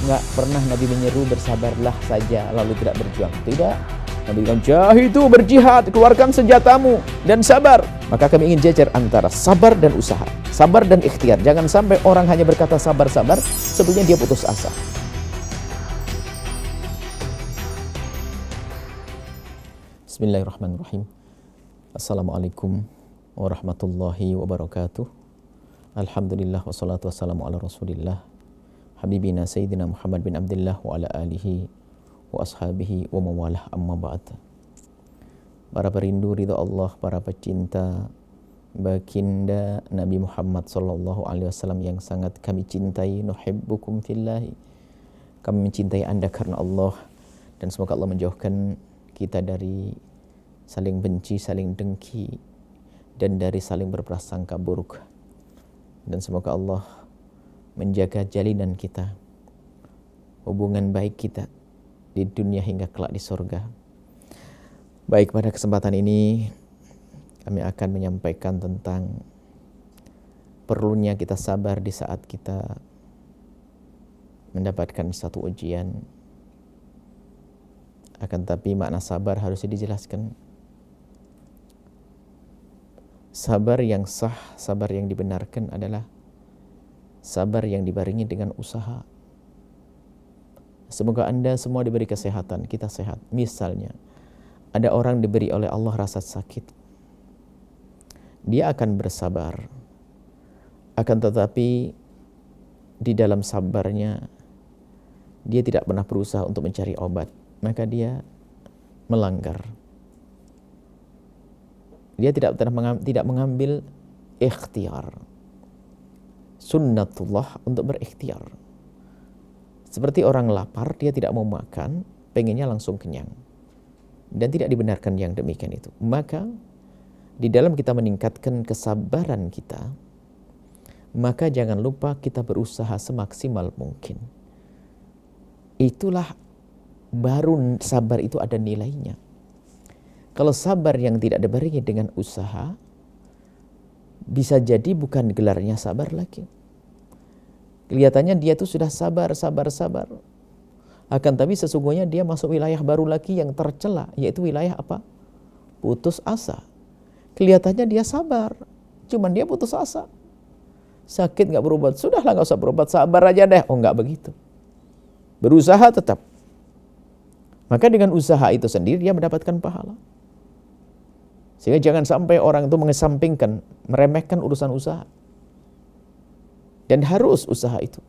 Nggak pernah Nabi menyeru bersabarlah saja lalu tidak berjuang. Tidak. Nabi bilang, jahidu, berjihad, keluarkan senjatamu dan sabar. Maka kami ingin jajar antara sabar dan usaha, sabar dan ikhtiar. Jangan sampai orang hanya berkata sabar-sabar, sebetulnya dia putus asa. Bismillahirrahmanirrahim. Assalamualaikum warahmatullahi wabarakatuh. Alhamdulillah wassalatu wassalamu ala rasulillah habibina sayyidina Muhammad bin Abdullah wa ala alihi wa ashabihi wa mawalah, amma ba'd. Para perindu ridha Allah, para pecinta baginda Nabi Muhammad sallallahu alaihi wasallam yang sangat kami cintai, nuhibbukum fillahi. Kami mencintai Anda karena Allah, dan semoga Allah menjauhkan kita dari saling benci, saling dengki, dan dari saling berprasangka buruk. Dan semoga Allah menjaga jalinan kita, hubungan baik kita di dunia hingga kelak di surga. Baik, pada kesempatan ini kami akan menyampaikan tentang perlunya kita sabar di saat kita mendapatkan satu ujian. Akan tapi makna sabar harus dijelaskan. Sabar yang sah, sabar yang dibenarkan adalah sabar yang dibarengi dengan usaha. Semoga Anda semua diberi kesehatan, kita sehat. Misalnya, ada orang diberi oleh Allah rasa sakit. Dia akan bersabar. Akan tetapi, di dalam sabarnya, dia tidak pernah berusaha untuk mencari obat. Maka dia melanggar. Dia tidak mengambil ikhtiar. Sunnatullah untuk berikhtiar. Seperti orang lapar, dia tidak mau makan, pengennya langsung kenyang. Dan tidak dibenarkan yang demikian itu. Maka, di dalam kita meningkatkan kesabaran kita, maka jangan lupa kita berusaha semaksimal mungkin. Itulah baru sabar itu ada nilainya. Kalau sabar yang tidak dibarengi dengan usaha, bisa jadi bukan gelarnya sabar lagi. Kelihatannya dia tuh sudah sabar. Akan tapi sesungguhnya dia masuk wilayah baru lagi yang tercela, yaitu wilayah apa? Putus asa. Kelihatannya dia sabar, cuman dia putus asa. Sakit gak berobat, sudahlah gak usah berobat, sabar aja deh. Oh, gak begitu. Berusaha tetap. Maka dengan usaha itu sendiri dia mendapatkan pahala. Sehingga jangan sampai orang itu mengesampingkan, meremehkan urusan usaha. Dan harus usaha itu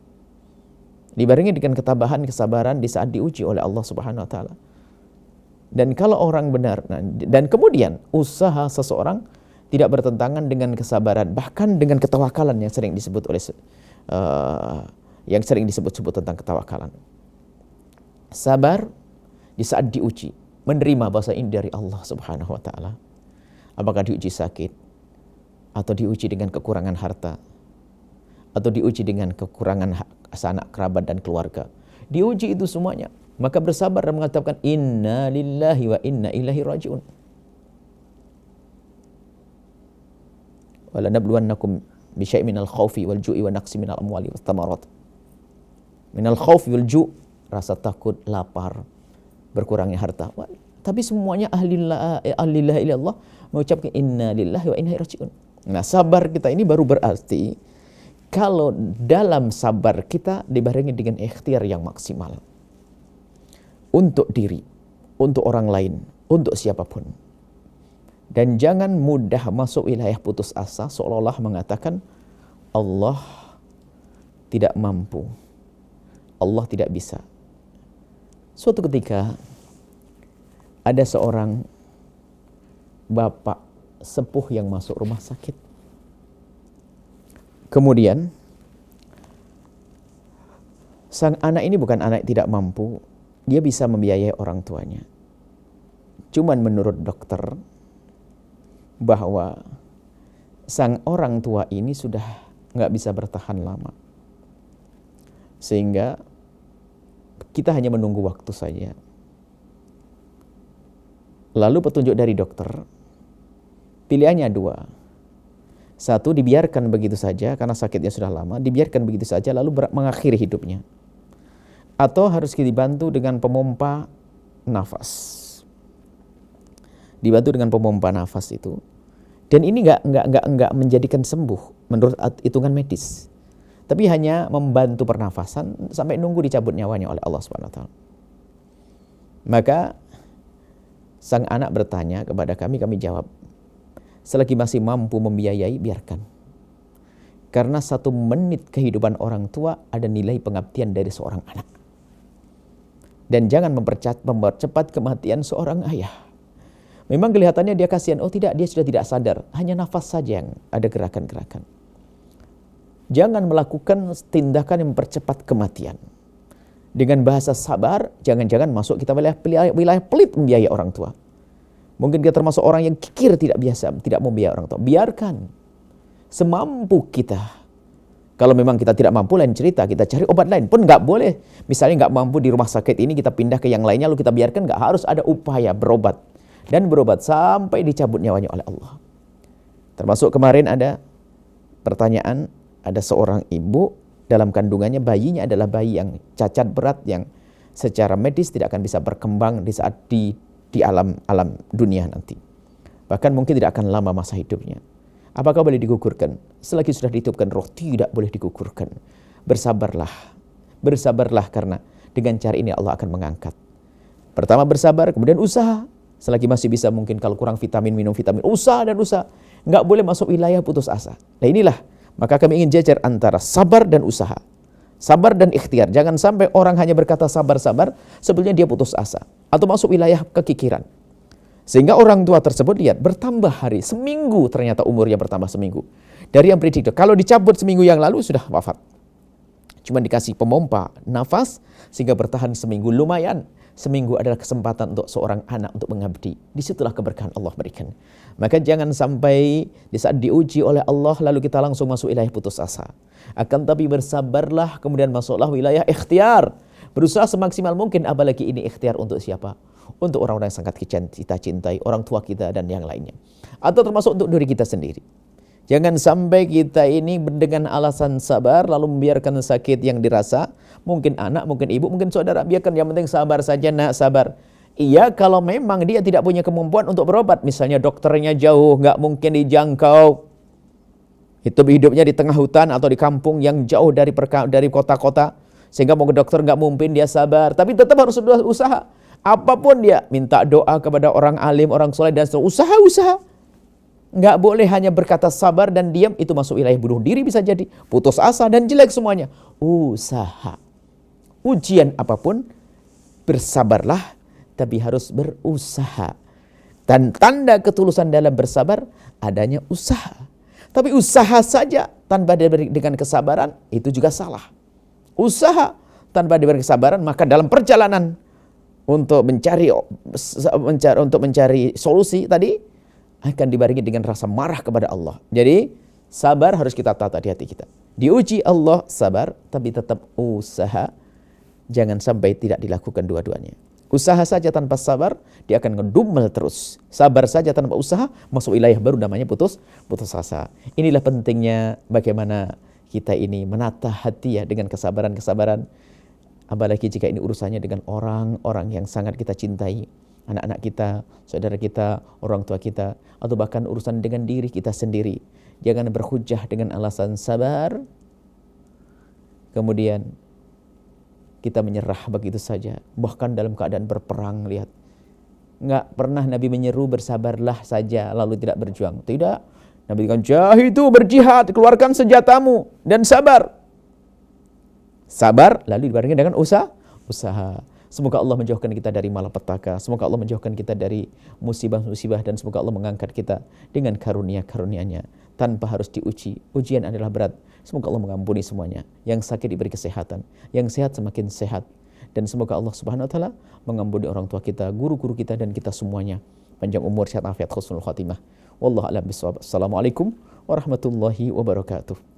dibarengi dengan ketabahan, kesabaran di saat diuji oleh Allah Subhanahu wa taala. Dan kalau orang benar, dan kemudian usaha seseorang tidak bertentangan dengan kesabaran, bahkan dengan ketawakalan yang sering disebut oleh sebut tentang ketawakalan. Sabar di saat diuji, menerima bahasa ini dari Allah Subhanahu wa taala. Apakah diuji sakit, atau diuji dengan kekurangan harta, atau diuji dengan kekurangan sanak kerabat dan keluarga. Diuji itu semuanya. Maka bersabar dan mengatakan inna lillahi wa inna ilaihi raji'un. Wala nabluwannakum bisyai'in minal khaufi wal ju'i wa naqsi minal amwali was thamarat. Minal khaufi wal ju', rasa takut, lapar, berkurangnya harta. Tapi semuanya ahlillahi ilallah mengucapkan inna lillahi wa inna ilaihi raji'un. Nah, sabar kita ini baru berarti kalau dalam sabar kita dibarengi dengan ikhtiar yang maksimal. Untuk diri, untuk orang lain, untuk siapapun. Dan jangan mudah masuk wilayah putus asa seolah-olah mengatakan Allah tidak mampu, Allah tidak bisa. Suatu ketika ada seorang bapak sepuh yang masuk rumah sakit. Kemudian sang anak ini bukan anak yang tidak mampu, dia bisa membiayai orang tuanya. Cuman menurut dokter bahwa sang orang tua ini sudah nggak bisa bertahan lama, sehingga kita hanya menunggu waktu saja. Lalu petunjuk dari dokter, pilihannya dua. Satu, dibiarkan begitu saja karena sakitnya sudah lama, dibiarkan begitu saja lalu mengakhiri hidupnya. atau harus dibantu dengan pemompa nafas. Dibantu dengan pemompa nafas itu. Dan ini nggak menjadikan sembuh menurut hitungan medis. Tapi hanya membantu pernafasan sampai nunggu dicabut nyawanya oleh Allah Subhanahu wa taala. Maka sang anak bertanya kepada kami jawab, selagi masih mampu membiayai, biarkan. Karena 1 menit kehidupan orang tua ada nilai pengabdian dari seorang anak. Dan jangan mempercepat kematian seorang ayah. Memang kelihatannya dia kasihan, oh tidak, dia sudah tidak sadar. Hanya nafas saja yang ada gerakan-gerakan. Jangan melakukan tindakan yang mempercepat kematian. Dengan bahasa sabar, jangan-jangan masuk kita wilayah pelit membiayai orang tua. Mungkin kita termasuk orang yang kikir, tidak membiayai orang tua. Biarkan. Semampu kita. Kalau memang kita tidak mampu, lain cerita, kita cari obat lain pun nggak boleh. Misalnya nggak mampu di rumah sakit ini, kita pindah ke yang lainnya, lalu kita biarkan, nggak, harus ada upaya berobat. Dan berobat sampai dicabut nyawanya oleh Allah. Termasuk kemarin ada pertanyaan, ada seorang ibu dalam kandungannya, bayinya adalah bayi yang cacat berat, yang secara medis tidak akan bisa berkembang di saat di alam dunia nanti. Bahkan mungkin tidak akan lama masa hidupnya. Apakah boleh digugurkan? Selagi sudah ditiupkan roh, tidak boleh digugurkan. Bersabarlah. Bersabarlah, karena dengan cara ini Allah akan mengangkat. Pertama bersabar, kemudian usaha. Selagi masih bisa, mungkin kalau kurang vitamin, minum vitamin. Usaha dan usaha. Nggak boleh masuk wilayah putus asa. Nah inilah, maka kami ingin jajar antara sabar dan usaha. Sabar dan ikhtiar. Jangan sampai orang hanya berkata sabar-sabar, sebetulnya dia putus asa. Atau masuk wilayah kekikiran. Sehingga orang tua tersebut lihat bertambah hari, seminggu ternyata umurnya bertambah seminggu. Dari yang prediktor, kalau dicabut seminggu yang lalu sudah wafat. Cuma dikasih pemompa nafas sehingga bertahan seminggu, lumayan. Seminggu adalah kesempatan untuk seorang anak untuk mengabdi. Disitulah keberkahan Allah berikan. Maka jangan sampai di saat diuji oleh Allah lalu kita langsung masuk wilayah putus asa. Akan tapi bersabarlah, kemudian masuklah wilayah ikhtiar. Berusaha semaksimal mungkin, apalagi ini ikhtiar untuk siapa? Untuk orang-orang yang sangat kita cintai, orang tua kita dan yang lainnya. Atau termasuk untuk diri kita sendiri. Jangan sampai kita ini dengan alasan sabar lalu membiarkan sakit yang dirasa. Mungkin anak, mungkin ibu, mungkin saudara. Biarkan, yang penting sabar saja nak, sabar. Iya, kalau memang dia tidak punya kemampuan untuk berobat. Misalnya dokternya jauh, nggak mungkin dijangkau. Hidupnya di tengah hutan atau di kampung yang jauh dari kota-kota. Sehingga mau ke dokter nggak mungkin, dia sabar. Tapi tetap harus usaha. Apapun dia, minta doa kepada orang alim, orang soleh, dan usaha. Nggak boleh hanya berkata sabar dan diam, itu masuk wilayah bunuh diri bisa jadi. Putus asa dan jelek semuanya. Usaha. Ujian apapun, bersabarlah, tapi harus berusaha. Dan tanda ketulusan dalam bersabar, adanya usaha. Tapi usaha saja tanpa dengan kesabaran, itu juga salah. Usaha tanpa diberi kesabaran, maka dalam perjalanan untuk mencari solusi tadi akan dibarengi dengan rasa marah kepada Allah. Jadi sabar harus kita tata di hati kita. Diuji Allah sabar, tapi tetap usaha. Jangan sampai tidak dilakukan dua-duanya. Usaha saja tanpa sabar, dia akan ngedumel terus. Sabar saja tanpa usaha, masuk wilayah baru namanya putus asa. Inilah pentingnya bagaimana kita ini menata hati ya dengan kesabaran-kesabaran. Apalagi jika ini urusannya dengan orang-orang yang sangat kita cintai. Anak-anak kita, saudara kita, orang tua kita. Atau bahkan urusan dengan diri kita sendiri. Jangan berhujjah dengan alasan sabar. Kemudian kita menyerah begitu saja. Bahkan dalam keadaan berperang, lihat. Nggak pernah Nabi menyeru bersabarlah saja lalu tidak berjuang. Tidak. Nabi katakan jahidu, berjihad, keluarkan senjatamu dan sabar. Sabar lalu dibarengi dengan usaha. Semoga Allah menjauhkan kita dari malapetaka. Semoga Allah menjauhkan kita dari musibah-musibah. Dan semoga Allah mengangkat kita dengan karunia-karunia-Nya tanpa harus diuji. Ujian adalah berat. Semoga Allah mengampuni semuanya. Yang sakit diberi kesehatan. Yang sehat semakin sehat. Dan semoga Allah Subhanahu Wa Taala mengampuni orang tua kita, guru-guru kita, dan kita semuanya. Panjang umur, sehat, afiat, husnul khatimah. Wallahu a'lam bishawab. Assalamualaikum warahmatullahi wabarakatuh.